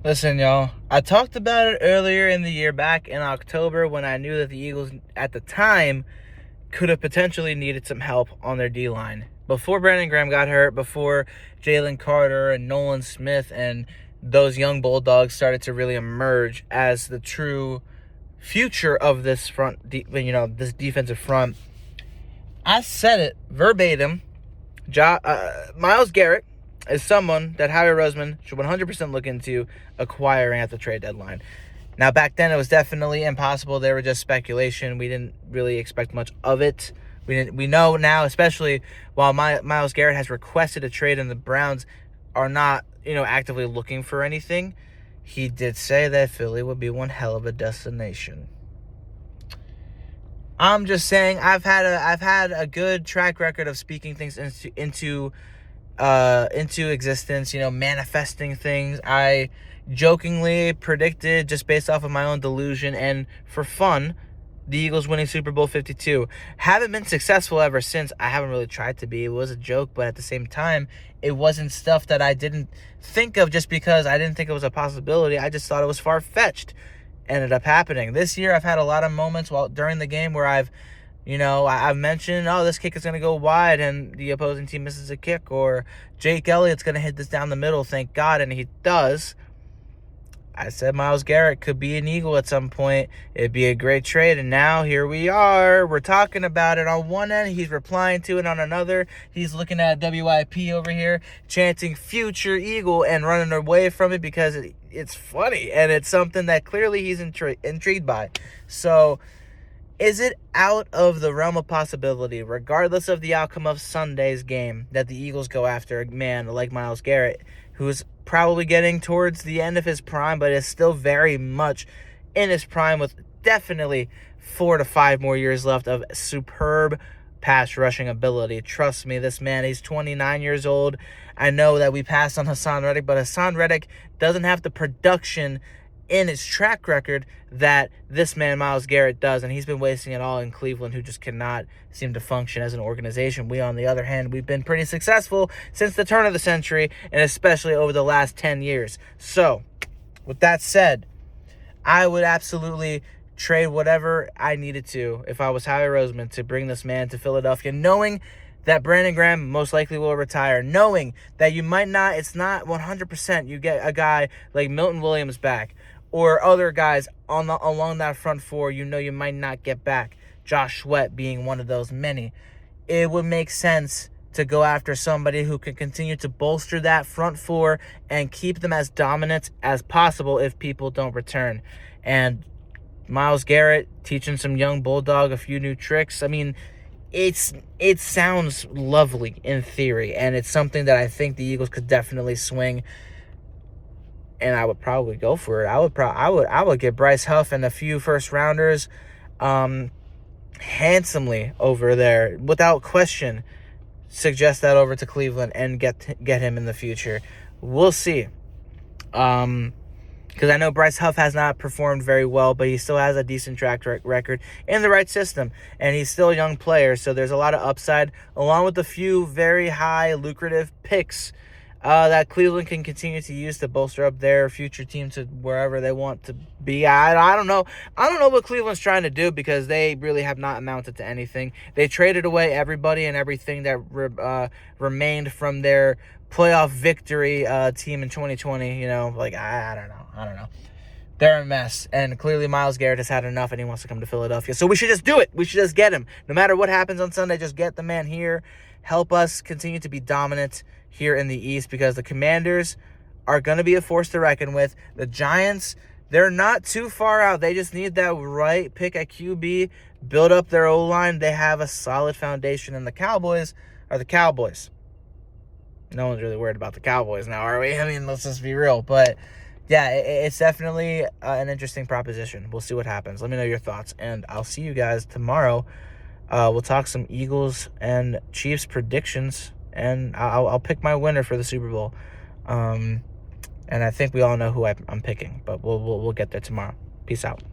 Listen, y'all, I talked about it earlier in the year, back in October, when I knew that the Eagles, at the time, could have potentially needed some help on their D-line. Before Brandon Graham got hurt, before Jalen Carter and Nolan Smith and those young Bulldogs started to really emerge as the true future of this this defensive front, I said it verbatim. Myles Garrett is someone that Howie Roseman should 100% look into acquiring at the trade deadline. Now, back then, it was definitely impossible. They were just speculation. We didn't really expect much of it. We know now, especially while Myles Garrett has requested a trade and the Browns are not, actively looking for anything, he did say that Philly would be one hell of a destination. I'm just saying, I've had a good track record of speaking things into existence, manifesting things. I jokingly predicted, just based off of my own delusion and for fun, the Eagles winning Super Bowl 52. Haven't been successful ever since. I haven't really tried to be. It was a joke, but at the same time, it wasn't stuff that I didn't think of just because I didn't think it was a possibility. I just thought it was far-fetched. Ended up happening. This year, I've had a lot of moments during the game where I've mentioned, this kick is going to go wide and the opposing team misses a kick, or Jake Elliott's going to hit this down the middle, thank God, and he does. I said Myles Garrett could be an Eagle at some point. It'd be a great trade, and now here we are. We're talking about it. On one end, he's replying to it. On another, he's looking at WIP over here, chanting future Eagle and running away from it because it's funny, and it's something that clearly he's intrigued by. So, is it out of the realm of possibility, regardless of the outcome of Sunday's game, that the Eagles go after a man like Myles Garrett, who's probably getting towards the end of his prime, but is still very much in his prime with definitely 4 to 5 more years left of superb pass rushing ability? Trust me, this man, he's 29 years old. I know that we passed on Hassan Reddick, but Hassan Reddick doesn't have the production in his track record that this man Myles Garrett does, and he's been wasting it all in Cleveland, who just cannot seem to function as an organization. We, on the other hand, we've been pretty successful since the turn of the century, and especially over the last 10 years. So, with that said, I would absolutely trade whatever I needed to if I was Howie Roseman to bring this man to Philadelphia, knowing that Brandon Graham most likely will retire, knowing that you might not, it's not 100%, you get a guy like Milton Williams back, or other guys along that front four you might not get back, Josh Sweat being one of those many. It would make sense to go after somebody who can continue to bolster that front four and keep them as dominant as possible if people don't return. And Myles Garrett teaching some young Bulldog a few new tricks. I mean, it sounds lovely in theory, and it's something that I think the Eagles could definitely swing. And I would probably go for it. I would get Bryce Huff and a few first rounders handsomely over there, without question. Suggest that over to Cleveland and get him in the future. We'll see. Because I know Bryce Huff has not performed very well, but he still has a decent track record in the right system, and he's still a young player, so there's a lot of upside, along with a few very high lucrative picks that Cleveland can continue to use to bolster up their future team to wherever they want to be. I don't know. I don't know what Cleveland's trying to do, because they really have not amounted to anything. They traded away everybody and everything that remained from their playoff victory team in 2020. I don't know. They're a mess, and clearly Myles Garrett has had enough, and he wants to come to Philadelphia. So we should just do it. We should just get him. No matter what happens on Sunday, just get the man here. Help us continue to be dominant here in the East, because the Commanders are going to be a force to reckon with. The Giants, they're not too far out. They just need that right pick at QB, build up their O-line. They have a solid foundation, and the Cowboys are the Cowboys. No one's really worried about the Cowboys now, are we? I mean, let's just be real. But, yeah, it's definitely an interesting proposition. We'll see what happens. Let me know your thoughts, and I'll see you guys tomorrow. We'll talk some Eagles and Chiefs predictions, and I'll pick my winner for the Super Bowl. And I think we all know who I'm picking, but we'll get there tomorrow. Peace out.